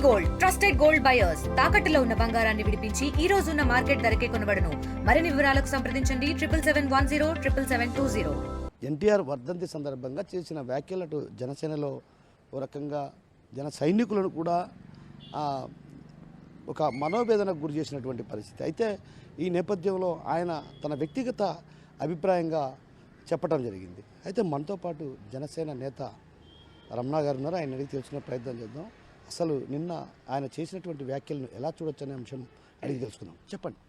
Gold trusted gold buyers తాకట్టులో ఉన్న బంగారాన్ని విడిపించి ఈ రోజు ఉన్న మార్కెట్ ధరకే కొనబడును. మరిన్ని వివరాలకు సంప్రదించండి 7771077720. ఎన్టీఆర్ వర్ధంతి సందర్భంగా చేసిన వ్యాఖ్యలటు జనసేనలో ఓ రకంగా జన సైనికులను కూడా ఒక మనోవేదనకు గురి చేసినటువంటి పరిస్థితి. అయితే ఈ నేపథ్యంలో ఆయన తన వ్యక్తిగత అభిప్రాయంగా చెప్పడం జరిగింది. అయితే మనతో పాటు జనసేన నేత రమణ గారు ఉన్నారు. ఆయన అడిగి తెలుసుకునే ప్రయత్నం చేద్దాం. అసలు నిన్న ఆయన చేసినటువంటి వ్యాఖ్యలను ఎలా చూడొచ్చు అనే అంశం అడిగి తెలుసుకుందాం. చెప్పండి.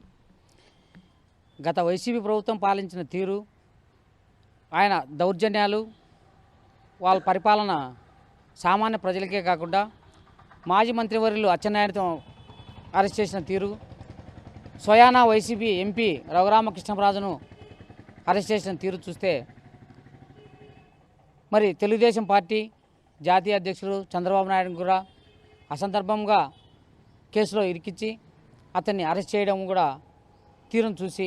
గత వైసీపీ ప్రభుత్వం పాలించిన తీరు, ఆయన దౌర్జన్యాలు, వాళ్ళ పరిపాలన సామాన్య ప్రజలకే కాకుండా మాజీ మంత్రివర్యులు అచ్చెన్నాయుడుతో అరెస్ట్ చేసిన తీరు, స్వయానా వైసీపీ ఎంపీ రఘురామకృష్ణరాజును అరెస్ట్ చేసిన తీరు చూస్తే మరి తెలుగుదేశం పార్టీ జాతీయ అధ్యక్షుడు చంద్రబాబు నాయుడు కూడా అసందర్భంగా కేసులో ఇరికించి అతన్ని అరెస్ట్ చేయడం కూడా తీరును చూసి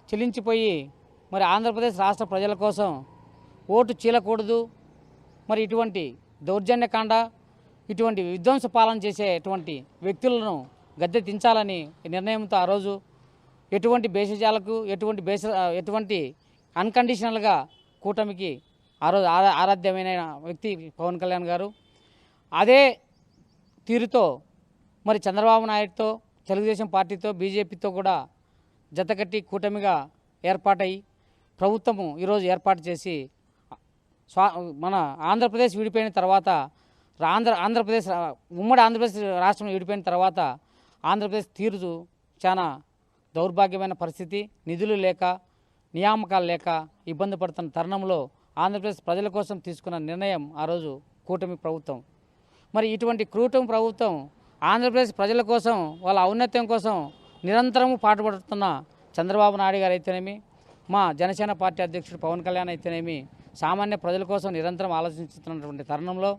చెల్లించిపోయి మరి ఆంధ్రప్రదేశ్ రాష్ట్ర ప్రజల కోసం ఓటు చీలకూడదు, మరి ఇటువంటి దౌర్జన్యకాండ, ఇటువంటి విధ్వంస పాలన చేసేటువంటి వ్యక్తులను గద్దె దించాలని నిర్ణయంతో ఆ రోజు ఎటువంటి భేషజాలకు ఎటువంటి అన్కండిషనల్గా కూటమికి ఆ రోజు ఆరాధ్యమైన వ్యక్తి పవన్ కళ్యాణ్ గారు. అదే తీరుతో మరి చంద్రబాబు నాయుడుతో, తెలుగుదేశం పార్టీతో, బీజేపీతో కూడా జతకట్టి కూటమిగా ఏర్పాటయ్యి ప్రభుత్వము ఈరోజు ఏర్పాటు చేసి మన ఆంధ్రప్రదేశ్ విడిపోయిన తర్వాత ఉమ్మడి ఆంధ్రప్రదేశ్ రాష్ట్రం విడిపోయిన తర్వాత ఆంధ్రప్రదేశ్ తీరు చాలా దౌర్భాగ్యమైన పరిస్థితి. నిధులు లేక, నియామకాలు లేక ఇబ్బంది పడుతున్న తరుణంలో ఆంధ్రప్రదేశ్ ప్రజల కోసం తీసుకున్న నిర్ణయం ఆ రోజు కూటమి ప్రభుత్వం. మరి ఇటువంటి కూటమి ప్రభుత్వం ఆంధ్రప్రదేశ్ ప్రజల కోసం, వాళ్ళ ఔన్నత్యం కోసం నిరంతరము పాటుపడుతున్న చంద్రబాబు నాయుడు గారు అయితేనేమి, మా జనసేన పార్టీ అధ్యక్షుడు పవన్ కళ్యాణ్ అయితేనేమి, సామాన్య ప్రజల కోసం నిరంతరం ఆలోచిస్తున్నటువంటి తరుణంలో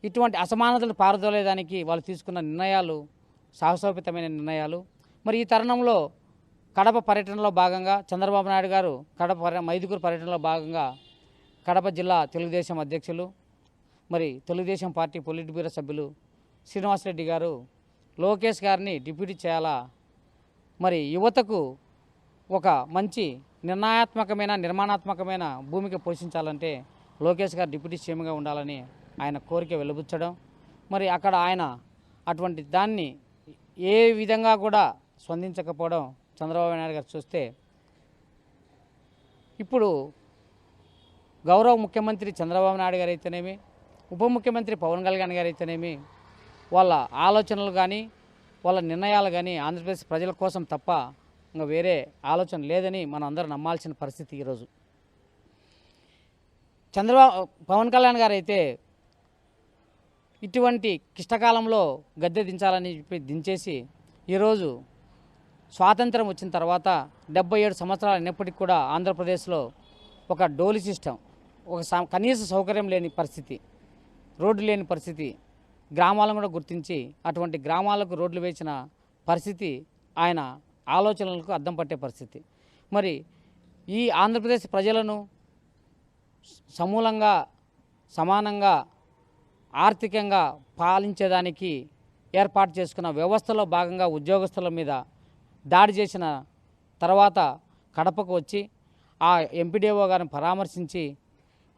ఇటువంటి అసమానతలు పారదోలేదానికి వాళ్ళు తీసుకున్న నిర్ణయాలు సాహసోపేతమైన నిర్ణయాలు. మరి ఈ తరుణంలో కడప పర్యటనలో భాగంగా చంద్రబాబు నాయుడు గారు మైదుకూరు పర్యటనలో భాగంగా కడప జిల్లా తెలుగుదేశం అధ్యక్షులు, మరి తెలుగుదేశం పార్టీ పొలిట్ బ్యూరో సభ్యులు శ్రీనివాసరెడ్డి గారు లోకేష్ గారిని డిప్యూటీ చేయాలా, మరి యువతకు ఒక మంచి నిర్మాణాత్మకమైన భూమిక పోషించాలంటే లోకేష్ గారు డిప్యూటీ సీఎంగా ఉండాలని ఆయన కోరిక వెలుబుచ్చడం, మరి అక్కడ ఆయన అటువంటి దాన్ని ఏ విధంగా కూడా స్పందించకపోవడం చంద్రబాబు నాయుడు గారు చూస్తే, ఇప్పుడు గౌరవ ముఖ్యమంత్రి చంద్రబాబు నాయుడు గారు అయితేనేమి, ఉప ముఖ్యమంత్రి పవన్ కళ్యాణ్ గారు అయితేనేమి, వాళ్ళ ఆలోచనలు కానీ వాళ్ళ నిర్ణయాలు కానీ ఆంధ్రప్రదేశ్ ప్రజల కోసం తప్ప ఇంకా వేరే ఆలోచన లేదని మనం అందరూ నమ్మాల్సిన పరిస్థితి ఈరోజు. పవన్ కళ్యాణ్ గారు అయితే ఇటువంటి క్లిష్టకాలంలో గద్దె దించాలని చెప్పి దించేసి ఈరోజు స్వాతంత్రం వచ్చిన తర్వాత 77 సంవత్సరాలు అయినప్పటికీ కూడా ఆంధ్రప్రదేశ్లో ఒక డోలి సిస్టమ్, ఒక కనీస సౌకర్యం లేని పరిస్థితి, రోడ్డు లేని పరిస్థితి, గ్రామాలను కూడా గుర్తించి అటువంటి గ్రామాలకు రోడ్లు వేసిన పరిస్థితి ఆయన ఆలోచనలకు అద్దం పట్టే పరిస్థితి. మరి ఈ ఆంధ్రప్రదేశ్ ప్రజలను సమూలంగా, సమానంగా, ఆర్థికంగా పాలించేదానికి ఏర్పాటు చేసుకున్న వ్యవస్థలో భాగంగా ఉద్యోగస్తుల మీద దాడి చేసిన తర్వాత కడపకు వచ్చి ఆ ఎంపీడీఓ గారిని పరామర్శించి,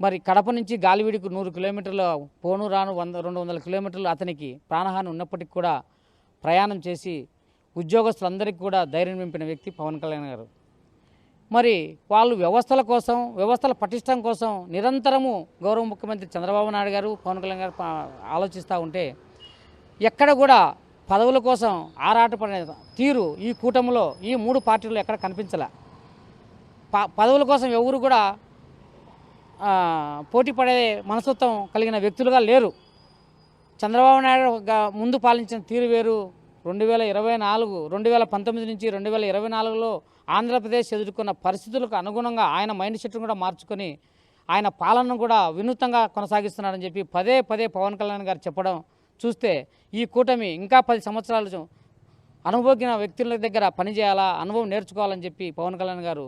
మరి కడప నుంచి గాలివీడికి 100 కిలోమీటర్ల పోను రాను 200 కిలోమీటర్లు అతనికి ప్రాణహాని ఉన్నప్పటికీ కూడా ప్రయాణం చేసి ఉద్యోగస్తులందరికీ కూడా ధైర్యం నింపిన వ్యక్తి పవన్ కళ్యాణ్ గారు. మరి వాళ్ళు వ్యవస్థల కోసం, వ్యవస్థల పటిష్టం కోసం నిరంతరము గౌరవ ముఖ్యమంత్రి చంద్రబాబు నాయుడు గారు, పవన్ కళ్యాణ్ గారు ఆలోచిస్తూ ఉంటే ఎక్కడ కూడా పదవుల కోసం ఆరాటపడే తీరు ఈ కూటమిలో, ఈ 3 పార్టీల్లో ఎక్కడ కనిపించలే. పదవుల కోసం ఎవరు కూడా పోటీ పడే మనస్తత్వం కలిగిన వ్యక్తులుగా లేరు. చంద్రబాబు నాయుడు ముందు పాలించిన తీరు వేరు. 2019 నుంచి 2024లో ఆంధ్రప్రదేశ్ ఎదుర్కొన్న పరిస్థితులకు అనుగుణంగా ఆయన మైండ్ సెట్ను కూడా మార్చుకొని ఆయన పాలనను కూడా వినూత్నంగా కొనసాగిస్తున్నాడని చెప్పి పదే పవన్ కళ్యాణ్ గారు చెప్పడం చూస్తే ఈ కూటమి ఇంకా 10 సంవత్సరాలు అనుభవజ్ఞ వ్యక్తుల దగ్గర పనిచేయాలా, అనుభవం నేర్చుకోవాలని చెప్పి పవన్ కళ్యాణ్ గారు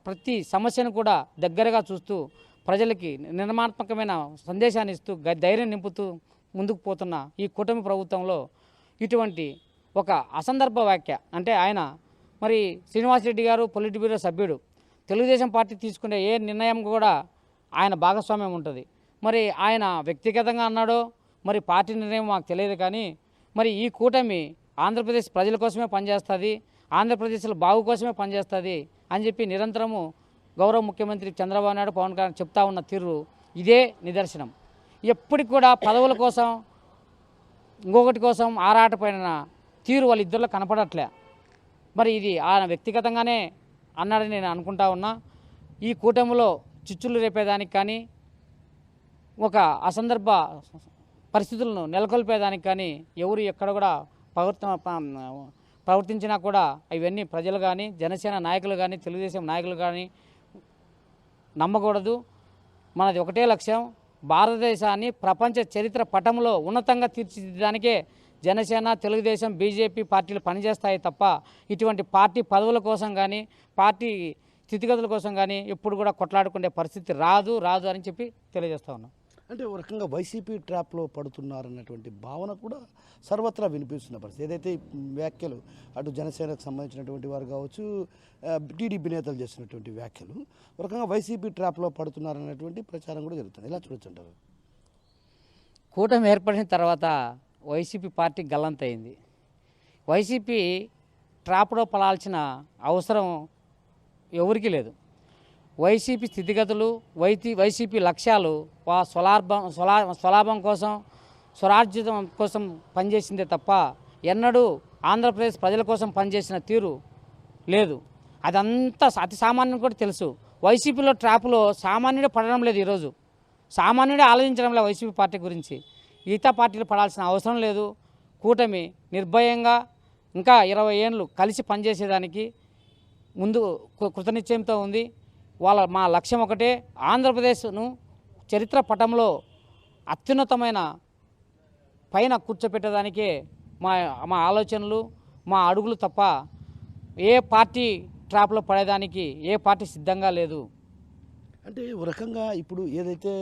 ప్రతి సమస్యను కూడా దగ్గరగా చూస్తూ ప్రజలకి నిర్మాణాత్మకమైన సందేశాన్ని ఇస్తూ ధైర్యం నింపుతూ ముందుకు పోతున్న ఈ కూటమి ప్రభుత్వంలో ఇటువంటి ఒక అసందర్భ వ్యాఖ్య అంటే ఆయన మరి శ్రీనివాసరెడ్డి గారు పొలిట్ బ్యూరో సభ్యుడు, తెలుగుదేశం పార్టీ తీసుకునే ఏ నిర్ణయం కూడా ఆయన భాగస్వామ్యం ఉంటుంది. మరి ఆయన వ్యక్తిగతంగా అన్నాడో మరి పార్టీ నిర్ణయం మాకు తెలియదు, కానీ మరి ఈ కూటమి ఆంధ్రప్రదేశ్ ప్రజల కోసమే పనిచేస్తుంది, ఆంధ్రప్రదేశ్లో బాగు కోసమే పనిచేస్తుంది అని చెప్పి నిరంతరము గౌరవ ముఖ్యమంత్రి చంద్రబాబు నాయుడు పవన్ కళ్యాణ్ చెప్తా ఉన్న తీరు ఇదే నిదర్శనం. ఎప్పటికి కూడా పదవుల కోసం ఇంకొకటి కోసం ఆరాటపడిన తీరు వాళ్ళిద్దరిలో కనపడట్లే. మరి ఇది ఆయన వ్యక్తిగతంగానే అన్నాడని నేను అనుకుంటా ఉన్నా. ఈ కూటమిలో చిచ్చులు రేపేదానికి కానీ ఒక అసందర్భ పరిస్థితులను నెలకొల్పేదానికి కానీ ఎవరు ఎక్కడ కూడా ప్రవర్తించినా కూడా ఇవన్నీ ప్రజలు కానీ జనసేన నాయకులు కానీ తెలుగుదేశం నాయకులు కానీ నమ్మకూడదు. మనది ఒకటే లక్ష్యం, భారతదేశాన్ని ప్రపంచ చరిత్ర పటంలో ఉన్నతంగా తీర్చిదిద్దడానికే జనసేన తెలుగుదేశం బీజేపీ పార్టీలు పనిచేస్తాయి తప్ప ఇటువంటి పార్టీ పదవుల కోసం కానీ పార్టీ స్థితిగతుల కోసం కానీ ఎప్పుడు కూడా కొట్లాడుకునే పరిస్థితి రాదు అని చెప్పి తెలియజేస్తా ఉన్నాం. అంటే ఒక రకంగా వైసీపీ ట్రాప్లో పడుతున్నారన్నటువంటి భావన కూడా సర్వత్రా వినిపిస్తున్న పరిస్థితి. ఏదైతే ఈ వ్యాఖ్యలు అటు జనసేనకు సంబంధించినటువంటి వారు కావచ్చు, టీడీపీ నేతలు చేసినటువంటి వ్యాఖ్యలు ఒక రకంగా వైసీపీ ట్రాప్లో పడుతున్నారన్నటువంటి ప్రచారం కూడా జరుగుతుంది. ఎలా చూడొచ్చుంటారు? కూటమి ఏర్పడిన తర్వాత వైసీపీ పార్టీ గల్లంతయింది. వైసీపీ ట్రాప్లో పడాల్సిన అవసరం ఎవరికీ లేదు. వైసీపీ స్థితిగతులు వైసీపీ లక్ష్యాలు స్వలాభం కోసం స్వరాజ్యం కోసం పనిచేసిందే తప్ప ఎన్నడూ ఆంధ్రప్రదేశ్ ప్రజల కోసం పనిచేసిన తీరు లేదు. అదంతా అతి సామాన్యం కూడా తెలుసు. వైసీపీలో ట్రాప్లో సామాన్యుడే పడడం లేదు. ఈరోజు సామాన్యుడే ఆలోచించడం లేదు వైసీపీ పార్టీ గురించి. మిగతా పార్టీలు పడాల్సిన అవసరం లేదు. కూటమి నిర్భయంగా ఇంకా 20 ఏళ్ళు కలిసి పనిచేసేదానికి ముందు కృతనిశ్చయంతో ఉంది. మా లక్ష్యం ఒకటే, ఆంధ్రప్రదేశ్ను చరిత్ర పటంలో అత్యున్నతమైన పైన కూర్చోపెట్టడానికే మా ఆలోచనలు మా అడుగులు తప్ప ఏ పార్టీ ట్రాప్లో పడేదానికి ఏ పార్టీ సిద్ధంగా లేదు. అంటే ఒక రకంగా ఇప్పుడు ఏదైతే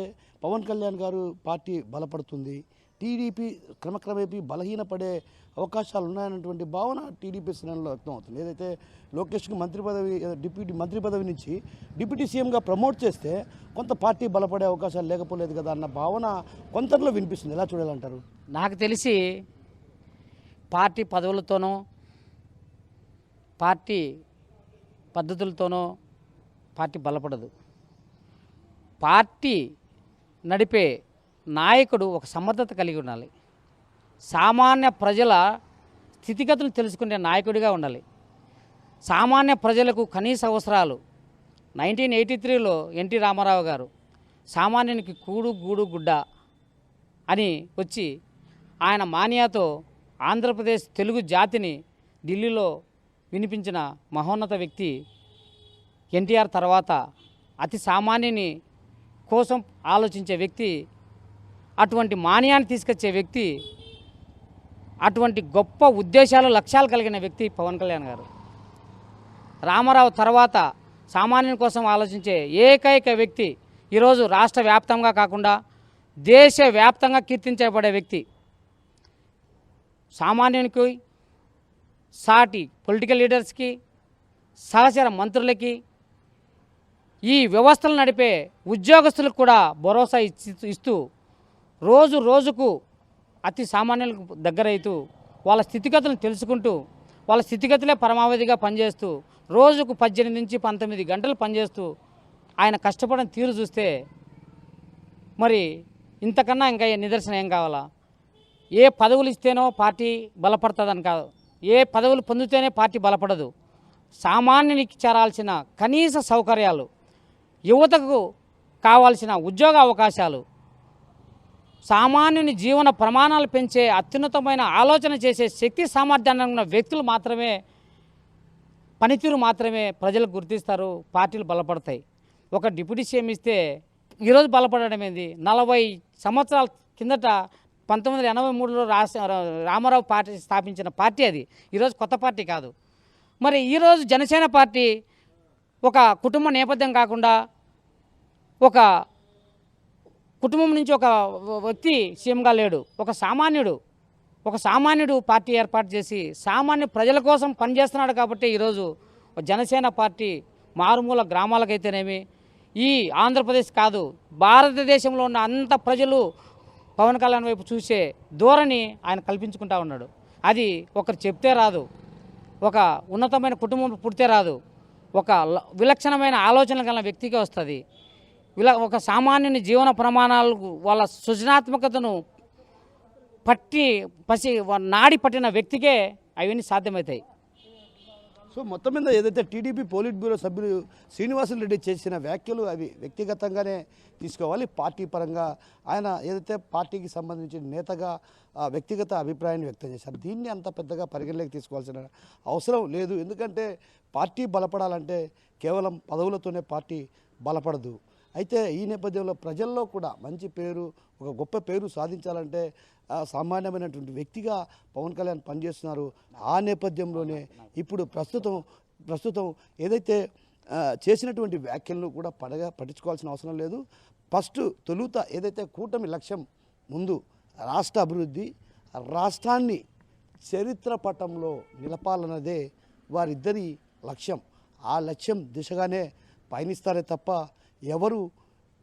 పవన్ కళ్యాణ్ గారు పార్టీ బలపడుతుంది, టీడీపీ క్రమక్రమేపీ బలహీనపడే అవకాశాలు ఉన్నాయన్నటువంటి భావన టీడీపీ శ్రేణుల్లో వ్యక్తం అవుతుంది. ఏదైతే లోకేష్కి మంత్రి పదవి నుంచి డిప్యూటీ సీఎంగా ప్రమోట్ చేస్తే కొంత పార్టీ బలపడే అవకాశాలు లేకపోలేదు కదా అన్న భావన కొంతలో వినిపిస్తుంది. ఎలా చూడాలంటారు? నాకు తెలిసి పార్టీ పదవులతోనో పార్టీ పద్ధతులతోనో పార్టీ బలపడదు. పార్టీ నడిపే నాయకుడు ఒక సమర్థత కలిగి ఉండాలి. సామాన్య ప్రజల స్థితిగతులు తెలుసుకునే నాయకుడిగా ఉండాలి. సామాన్య ప్రజలకు కనీస అవసరాలు 1983లో ఎన్టీ రామారావు గారు సామాన్యునికి కూడు గూడు గుడ్డ అని వచ్చి ఆయన మాన్యాతో ఆంధ్రప్రదేశ్ తెలుగు జాతిని ఢిల్లీలో వినిపించిన మహోన్నత వ్యక్తి ఎన్టీఆర్. తర్వాత అతి సామాన్యుని కోసం ఆలోచించే వ్యక్తి, అటువంటి మాన్యాన్ని తీసుకొచ్చే వ్యక్తి, అటువంటి గొప్ప ఉద్దేశాలు లక్ష్యాలు కలిగిన వ్యక్తి పవన్ కళ్యాణ్ గారు. రామారావు తర్వాత సామాన్యుని కోసం ఆలోచించే ఏకైక వ్యక్తి, ఈరోజు రాష్ట్ర వ్యాప్తంగా కాకుండా దేశవ్యాప్తంగా కీర్తించబడే వ్యక్తి. సామాన్యునికి సాటి పొలిటికల్ లీడర్స్కి సహచర మంత్రులకి ఈ వ్యవస్థలు నడిపే ఉద్యోగస్తులకు కూడా భరోసా ఇస్తూ రోజుకు అతి సామాన్యులకు దగ్గరైతూ వాళ్ళ స్థితిగతులను తెలుసుకుంటూ వాళ్ళ స్థితిగతులే పరమావధిగా పనిచేస్తూ రోజుకు 18 నుంచి 19 గంటలు పనిచేస్తూ ఆయన కష్టపడిన తీరు చూస్తే మరి ఇంతకన్నా ఇంకా నిదర్శనం ఏం కావాలా? ఏ పదవులు ఇస్తేనో పార్టీ బలపడుతుందని కాదు, ఏ పదవులు పొందితేనే పార్టీ బలపడదు. సామాన్యునికి చేరాల్సిన కనీస సౌకర్యాలు, యువతకు కావాల్సిన ఉద్యోగ అవకాశాలు, సామాన్యుని జీవన ప్రమాణాలు పెంచే అత్యున్నతమైన ఆలోచన చేసే శక్తి సామర్థ్యాన్ని ఉన్న వ్యక్తులు మాత్రమే, పనితీరు మాత్రమే ప్రజలకు గుర్తిస్తారు, పార్టీలు బలపడతాయి. ఒక డిప్యూటీ సీఎం ఇస్తే ఈరోజు బలపడడం ఏంది? 40 సంవత్సరాల కిందట 1983లో రామారావు పార్టీ స్థాపించిన పార్టీ అది. ఈరోజు కొత్త పార్టీ కాదు. మరి ఈరోజు జనసేన పార్టీ ఒక కుటుంబ నేపథ్యం కాకుండా ఒక కుటుంబం నుంచి ఒక వ్యక్తి సీఎంగా లేడు. ఒక సామాన్యుడు పార్టీ ఏర్పాటు చేసి సామాన్య ప్రజల కోసం పనిచేస్తున్నాడు కాబట్టి ఈరోజు జనసేన పార్టీ మారుమూల గ్రామాలకైతేనేమి, ఈ ఆంధ్రప్రదేశ్ కాదు భారతదేశంలో ఉన్న అంత ప్రజలు పవన్ కళ్యాణ్ వైపు చూసే ధోరణి ఆయన కల్పించుకుంటా ఉన్నాడు. అది ఒకరు చెప్తే రాదు, ఒక ఉన్నతమైన కుటుంబం పుడితే రాదు, ఒక విలక్షణమైన ఆలోచనలు గల వ్యక్తిగా వస్తుంది. ఒక సామాన్యుని జీవన ప్రమాణాలకు వాళ్ళ సృజనాత్మకతను నాడి పట్టిన వ్యక్తికే అవన్నీ సాధ్యమవుతాయి. సో మొత్తం మీద ఏదైతే టీడీపీ పోలిట్ బ్యూరో సభ్యులు శ్రీనివాసులు రెడ్డి చేసిన వ్యాఖ్యలు అవి వ్యక్తిగతంగానే తీసుకోవాలి. పార్టీ పరంగా ఆయన ఏదైతే పార్టీకి సంబంధించిన నేతగా వ్యక్తిగత అభిప్రాయాన్ని వ్యక్తం చేశారు. దీన్ని అంత పెద్దగా పరిగణలోకి తీసుకోవాల్సిన అవసరం లేదు. ఎందుకంటే పార్టీ బలపడాలంటే కేవలం పదవులతోనే పార్టీ బలపడదు. అయితే ఈ నేపథ్యంలో ప్రజల్లో కూడా మంచి పేరు, ఒక గొప్ప పేరు సాధించాలంటే సామాన్యమైనటువంటి వ్యక్తిగా పవన్ కళ్యాణ్ పనిచేస్తున్నారు. ఆ నేపథ్యంలోనే ఇప్పుడు ప్రస్తుతం ఏదైతే చేసినటువంటి వ్యాఖ్యలను కూడా పట్టించుకోవాల్సిన అవసరం లేదు. తొలుత ఏదైతే కూటమి లక్ష్యం ముందు రాష్ట్ర అభివృద్ధి, రాష్ట్రాన్ని చరిత్ర పటంలో నిలపాలన్నదే వారిద్దరి లక్ష్యం. ఆ లక్ష్యం దిశగానే పయనిస్తారే తప్ప ఎవరు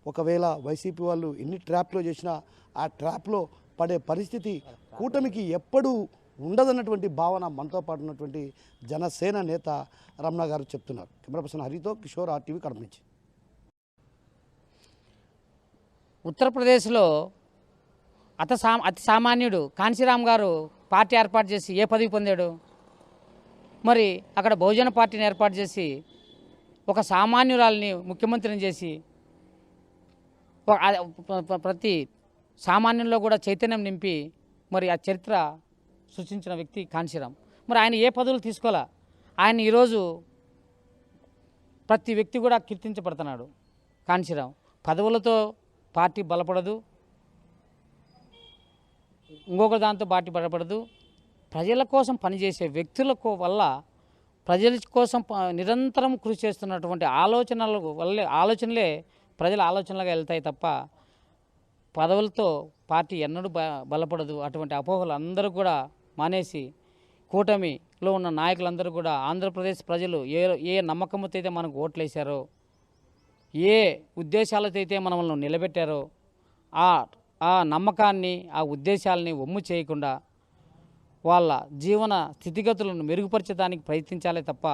ఒకవేళ వైసీపీ వాళ్ళు ఎన్ని ట్రాప్లో చేసినా ఆ ట్రాప్లో పడే పరిస్థితి కూటమికి ఎప్పుడూ ఉండదన్నటువంటి భావన మనతో పాటు ఉన్నటువంటి జనసేన నేత రమణ గారు చెప్తున్నారు. కెమెరా పర్సన్ హరితో కిషోర్, RTV, కడప నుంచి. ఉత్తరప్రదేశ్లో అతి సామాన్యుడు కాంశీరామ్ గారు పార్టీ ఏర్పాటు చేసి ఏ పదవి పొందాడు? మరి అక్కడ బహుజన పార్టీని ఏర్పాటు చేసి ఒక సామాన్యురాల్ని ముఖ్యమంత్రిని చేసి ప్రతి సామాన్యంలో కూడా చైతన్యం నింపి మరి ఆ చరిత్ర సృష్టించిన వ్యక్తి కాంశీరామ్. మరి ఆయన ఏ పదవులు తీసుకోవాలా? ఆయన ఈరోజు ప్రతి వ్యక్తి కూడా కీర్తించబడుతున్నాడు. కాంశీరామ్ పదవులతో పార్టీ బలపడదు, ఇంకొక దాంతో పార్టీ బలపడదు. ప్రజల కోసం పనిచేసే వ్యక్తులకు వల్ల ప్రజల కోసం నిరంతరం కృషి చేస్తున్నటువంటి ఆలోచనలే ప్రజల ఆలోచనలుగా వెళ్తాయి తప్ప పదవులతో పార్టీ ఎన్నడూ బలపడదు. అటువంటి అపోహలు అందరూ కూడా మానేసి కూటమిలో ఉన్న నాయకులందరూ కూడా ఆంధ్రప్రదేశ్ ప్రజలు ఏ నమ్మకంతో అయితే మనకు ఓట్లేశారో, ఏ ఉద్దేశాలతో అయితే మనల్ని నిలబెట్టారో ఆ నమ్మకాన్ని, ఆ ఉద్దేశాలని ఒమ్ము చేయకుండా వాళ్ళ జీవన స్థితిగతులను మెరుగుపరచడానికి ప్రయత్నించాలే తప్ప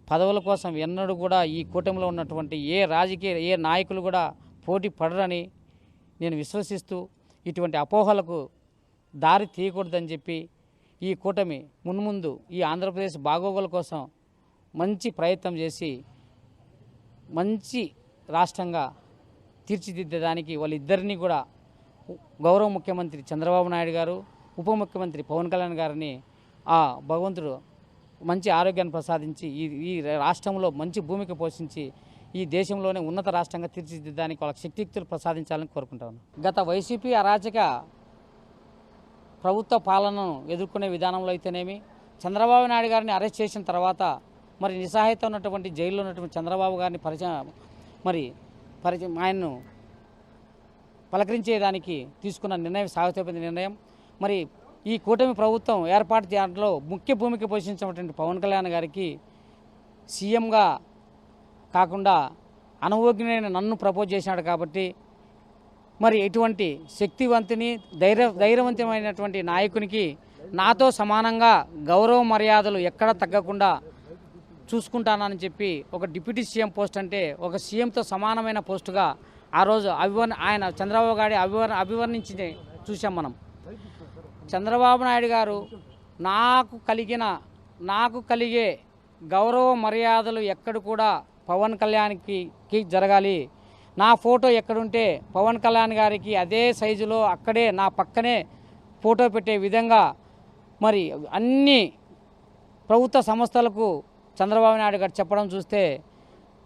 పదవుల కోసం ఎన్నడూ కూడా ఈ కూటమిలో ఉన్నటువంటి ఏ నాయకులు కూడా పోటీ పడరని నేను విశ్వసిస్తూ ఇటువంటి అపోహలకు దారి తీయకూడదని చెప్పి ఈ కూటమి మున్ముందు ఈ ఆంధ్రప్రదేశ్ బాగోగుల కోసం మంచి ప్రయత్నం చేసి మంచి రాష్ట్రంగా తీర్చిదిద్దేదానికి వాళ్ళిద్దరినీ కూడా గౌరవ ముఖ్యమంత్రి చంద్రబాబు నాయుడు గారు, ఉప ముఖ్యమంత్రి పవన్ కళ్యాణ్ గారిని ఆ భగవంతుడు మంచి ఆరోగ్యాన్ని ప్రసాదించి ఈ రాష్ట్రంలో మంచి భూమిక పోషించి ఈ దేశంలోనే ఉన్నత రాష్ట్రంగా తీర్చిదిద్దడానికి వాళ్ళకి శక్తియుక్తులు ప్రసాదించాలని కోరుకుంటాను. గత వైసీపీ అరాచక ప్రభుత్వ పాలనను ఎదుర్కొనే విధానంలో అయితేనేమి, చంద్రబాబు నాయుడు గారిని అరెస్ట్ చేసిన తర్వాత మరి నిస్సహాయత ఉన్నటువంటి జైల్లో ఉన్నటువంటి చంద్రబాబు గారిని ఆయన్ను పలకరించేదానికి తీసుకున్న నిర్ణయం సాగుతోపోయిన నిర్ణయం. మరి ఈ కూటమి ప్రభుత్వం ఏర్పాటు చేయడంలో ముఖ్య భూమిక పోషించినటువంటి పవన్ కళ్యాణ్ గారికి సీఎంగా కాకుండా అనుభవజ్ఞుడైన నన్ను ప్రపోజ్ చేసినాడు కాబట్టి మరి ఎటువంటి శక్తివంతుని ధైర్యవంతమైనటువంటి నాయకునికి నాతో సమానంగా గౌరవ మర్యాదలు ఎక్కడ తగ్గకుండా చూసుకుంటానని చెప్పి ఒక డిప్యూటీ సీఎం పోస్ట్ అంటే ఒక సీఎంతో సమానమైన పోస్టుగా ఆ రోజు ఆయన చంద్రబాబు గారి అభివర్ణించి చూసాం మనం. చంద్రబాబు నాయుడు గారు నాకు కలిగే గౌరవ మర్యాదలు ఎక్కడ కూడా పవన్ కళ్యాణ్కి జరగాలి. నా ఫోటో ఎక్కడుంటే పవన్ కళ్యాణ్ గారికి అదే సైజులో అక్కడే నా పక్కనే ఫోటో పెట్టే విధంగా మరి అన్ని ప్రభుత్వ సంస్థలకు చంద్రబాబు నాయుడు గారు చెప్పడం చూస్తే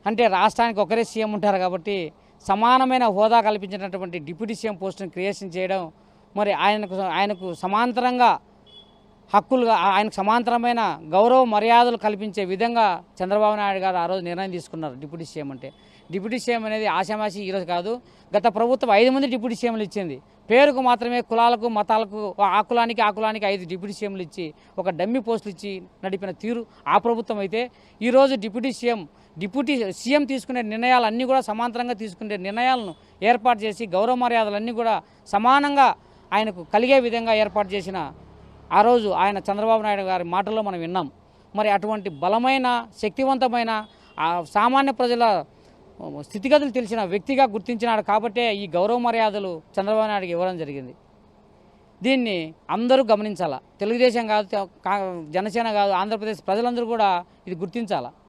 అంటే రాష్ట్రానికి ఒకరే సీఎం ఉంటారు కాబట్టి సమానమైన హోదా కల్పించినటువంటి డిప్యూటీ సీఎం పోస్టును క్రియేషన్ చేయడం మరి ఆయనకు సమాంతరంగా హక్కులుగా ఆయనకు సమాంతరమైన గౌరవ మర్యాదలు కల్పించే విధంగా చంద్రబాబు నాయుడు గారు ఆ రోజు నిర్ణయం తీసుకున్నారు డిప్యూటీ సీఎం అంటే. డిప్యూటీ సీఎం అనేది ఆశామాషి ఈరోజు కాదు. గత ప్రభుత్వం 5 మంది డిప్యూటీ సీఎంలు ఇచ్చింది. పేరుకు మాత్రమే కులాలకు మతాలకు ఆ కులానికి 5 డిప్యూటీ సీఎంలు ఇచ్చి ఒక డమ్మీ పోస్టులు ఇచ్చి నడిపిన తీరు ఆ ప్రభుత్వం అయితే, ఈరోజు డిప్యూటీ సీఎం తీసుకునే నిర్ణయాలన్నీ కూడా సమాంతరంగా తీసుకునే నిర్ణయాలను ఏర్పాటు చేసి గౌరవ మర్యాదలన్నీ కూడా సమానంగా ఆయనకు కలిగే విధంగా ఏర్పాటు చేసిన ఆ రోజు ఆయన చంద్రబాబు నాయుడు గారి మాటల్లో మనం విన్నాం. మరి అటువంటి బలమైన శక్తివంతమైన సామాన్య ప్రజల స్థితిగతులు తెలిసిన వ్యక్తిగా గుర్తించినాడు కాబట్టే ఈ గౌరవ మర్యాదలు చంద్రబాబు నాయుడుకి ఇవ్వడం జరిగింది. దీన్ని అందరూ గమనించాలా. తెలుగుదేశం కాదు, జనసేన కాదు, ఆంధ్రప్రదేశ్ ప్రజలందరూ కూడా ఇది గుర్తించాలా.